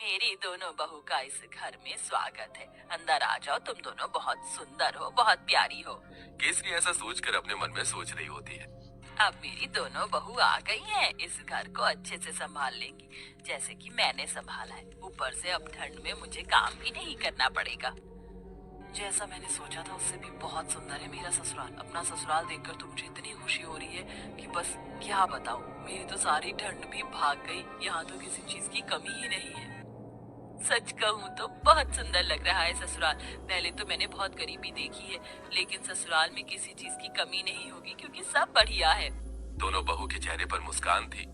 मेरी दोनों बहू का इस घर में स्वागत है। अंदर आ जाओ, तुम दोनों बहुत सुंदर हो, बहुत प्यारी हो। केसरी ऐसा सोचकर अपने मन में सोच रही होती है। अब मेरी दोनों बहू आ गई हैं, इस घर को अच्छे से संभाल लेंगी, जैसे कि मैंने संभाला है। ऊपर से अब ठंड में मुझे काम भी नहीं करना पड़ेगा। जैसा मैंने सोचा था उससे भी बहुत सुंदर है मेरा ससुराल। अपना ससुराल देखकर तो मुझे इतनी खुशी हो रही है कि बस क्या बताऊं। मेरी तो सारी ठंड भी भाग गई। यहाँ तो किसी चीज की कमी ही नहीं है। सच कहूँ तो बहुत सुंदर लग रहा है ससुराल। पहले तो मैंने बहुत गरीबी देखी है, लेकिन ससुराल में किसी चीज की कमी नहीं होगी क्योंकि सब बढ़िया है। दोनों बहू के चेहरे पर मुस्कान थी।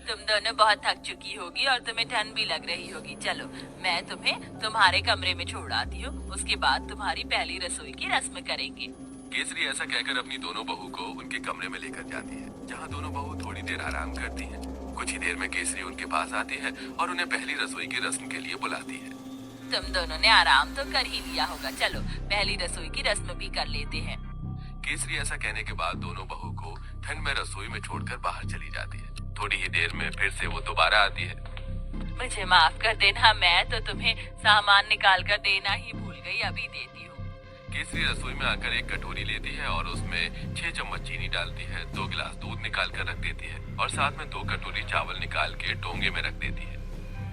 तुम दोनों बहुत थक चुकी होगी और तुम्हें ठंड भी लग रही होगी। चलो, मैं तुम्हें तुम्हारे कमरे में छोड़ आती हूँ। उसके बाद तुम्हारी पहली रसोई की रस्म करेंगे। केसरी ऐसा कहकर अपनी दोनों बहू को उनके कमरे में लेकर जाती है, जहाँ दोनों बहू थोड़ी देर आराम करती हैं। कुछ ही देर में केसरी उनके पास आती है और उन्हें पहली रसोई की रस्म के लिए बुलाती है। तुम दोनों ने आराम तो कर ही लिया होगा, चलो पहली रसोई की रस्म भी कर लेते हैं। केसरी ऐसा कहने के बाद दोनों बहू को ठंड में रसोई में छोड़कर बाहर चली जाती है। थोड़ी ही देर में फिर से वो दोबारा आती है। मुझे माफ कर देना, मैं तो तुम्हें सामान निकाल कर देना ही भूल गई। अभी देती हूँ। केसरी रसोई में आकर एक कटोरी लेती है और उसमें 6 चम्मच चीनी डालती है, 2 गिलास दूध निकाल कर रख देती है और साथ में 2 कटोरी चावल निकाल के डोंगे में रख देती है।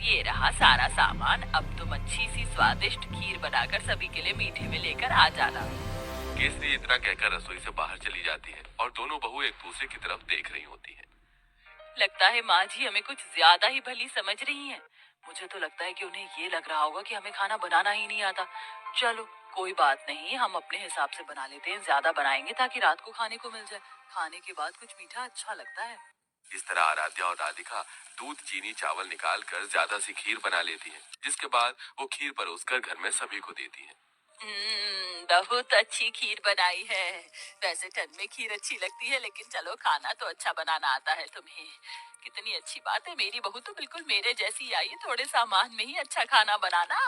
ये रहा सारा सामान। अब तुम अच्छी सी स्वादिष्ट खीर बनाकर सभी के लिए मीठे में लेकर आ जाना। केसरी इतना कहकर रसोई से बाहर चली जाती है और दोनों बहू एक दूसरे की तरफ देख रही होती हैं। लगता है माँ जी हमें कुछ ज्यादा ही भली समझ रही हैं। मुझे तो लगता है कि उन्हें ये लग रहा होगा कि हमें खाना बनाना ही नहीं आता। चलो, कोई बात नहीं, हम अपने हिसाब से बना लेते हैं। ज्यादा बनाएंगे ताकि रात को खाने को मिल जाए। खाने के बाद कुछ मीठा अच्छा लगता है। इस तरह आराध्या और राधिका दूध चीनी चावल निकाल कर ज्यादा सी खीर बना लेती हैं, जिसके बाद वो खीर परोसकर घर में सभी को देती हैं। बहुत अच्छी खीर बनाई है। वैसे ठंड में खीर अच्छी लगती है, लेकिन चलो खाना तो अच्छा बनाना आता है तुम्हें। कितनी अच्छी बात है, मेरी बहू तो बिल्कुल मेरे जैसी आई है, थोड़े सामान में ही अच्छा खाना बनाना।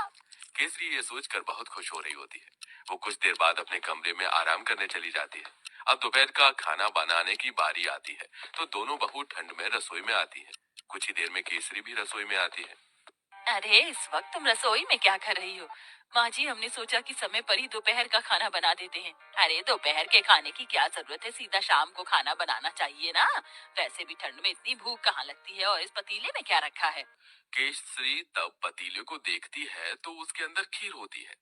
केसरी ये सोचकर बहुत खुश हो रही होती है। वो कुछ देर बाद अपने कमरे में आराम करने चली जाती है। अब दोपहर का खाना बनाने की बारी आती है, तो दोनों बहू ठंड में रसोई में आती है। कुछ ही देर में केसरी भी रसोई में आती है। अरे, इस वक्त तुम रसोई में क्या कर रही हो? माँ जी, हमने सोचा कि समय पर ही दोपहर का खाना बना देते हैं। अरे, दोपहर के खाने की क्या जरूरत है, सीधा शाम को खाना बनाना चाहिए ना। वैसे भी ठंड में इतनी भूख कहाँ लगती है। और इस पतीले में क्या रखा है? केसरी तब पतीले को देखती है तो उसके अंदर खीर होती है।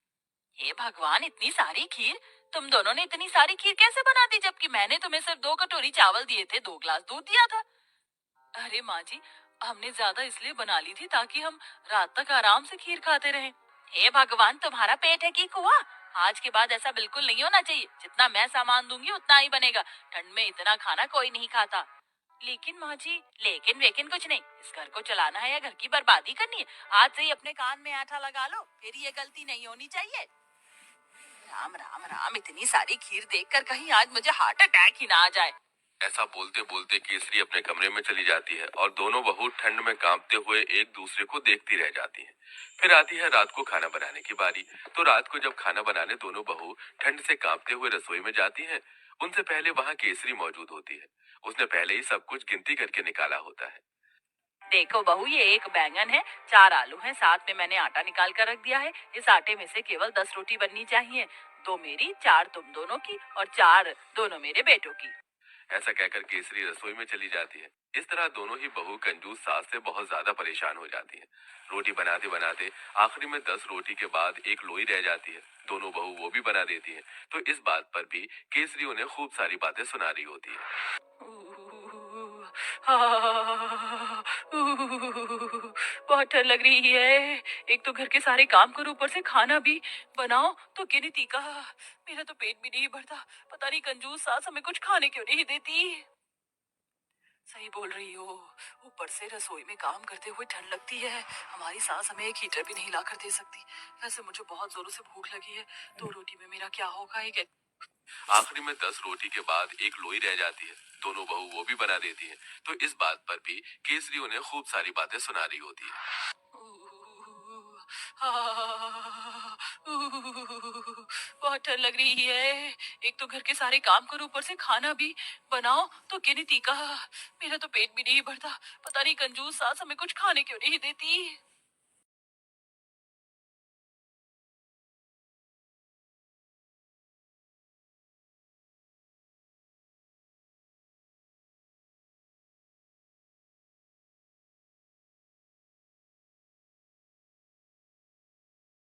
हे भगवान, इतनी सारी खीर! तुम दोनों ने इतनी सारी खीर कैसे बना दी, जबकि मैंने तुम्हें सिर्फ 2 कटोरी चावल दिए थे, 2 गिलास दूध दिया था। अरे माँ जी, हमने ज्यादा इसलिए बना ली थी ताकि हम रात तक आराम से खीर खाते रहें। हे भगवान, तुम्हारा पेट है कि कुआं? आज के बाद ऐसा बिल्कुल नहीं होना चाहिए। जितना मैं सामान दूंगी उतना ही बनेगा। ठंड में इतना खाना कोई नहीं खाता। लेकिन माँ जी, लेकिन वेकिन कुछ नहीं। इस घर को चलाना है या घर की बर्बादी करनी है? आज से ही अपने कान में आटा लगा लो, फिर ये गलती नहीं होनी चाहिए। राम राम राम, इतनी सारी खीर देखकर कहीं आज मुझे हार्ट अटैक ही ना आ जाए। ऐसा बोलते बोलते केसरी अपने कमरे में चली जाती है और दोनों बहू ठंड में कांपते हुए एक दूसरे को देखती रह जाती हैं। फिर आती है रात को खाना बनाने की बारी। तो रात को जब खाना बनाने दोनों बहू ठंड से कांपते हुए रसोई में जाती हैं, उनसे पहले वहां केसरी मौजूद होती है। उसने पहले ही सब कुछ गिनती करके निकाला होता है। देखो बहू, ये एक बैंगन है, 4 आलू हैं, साथ में मैंने आटा निकाल कर रख दिया है। इस आटे में से केवल 10 रोटी बननी चाहिए। 2 मेरी, 4 तुम दोनों की और 4 दोनों मेरे बेटों की। ऐसा कहकर केसरी रसोई में चली जाती है। इस तरह दोनों ही बहू कंजूस सास से बहुत ज्यादा परेशान हो जाती हैं। रोटी बनाते बनाते आखिरी में 10 रोटी के बाद एक लोई रह जाती है। दोनों बहू वो भी बना देती हैं। तो इस बात पर भी केसरी उन्हें खूब सारी बातें सुना रही होती है। बहुत ठंड लग रही है। एक तो घर के सारे काम करो, ऊपर से खाना भी बनाओ तो गिनती का। मेरा तो पेट भी नहीं भरता। पता नहीं कंजूस सास हमें कुछ खाने क्यों नहीं देती। सही बोल रही हो। ऊपर से रसोई में काम करते हुए ठंड लगती है। हमारी सास हमें एक हीटर भी नहीं ला कर दे सकती। वैसे मुझे बहुत जोरों से भूख लगी है। 2 रोटी में मेरा क्या होगा? एक आखिरी में 10 रोटी के बाद एक लोई रह जाती है। दोनों बहू वो भी बना देती हैं। तो इस बात पर भी केसरी उन्हें खूब सारी बातें सुना रही होती है। बहुत ठंड लग रही है। एक तो घर के सारे काम करो, ऊपर से खाना भी बनाओ तो गिनती का। मेरा तो पेट भी नहीं भरता। पता नहीं कंजूस सास हमें कुछ खाने क्यों नहीं देती।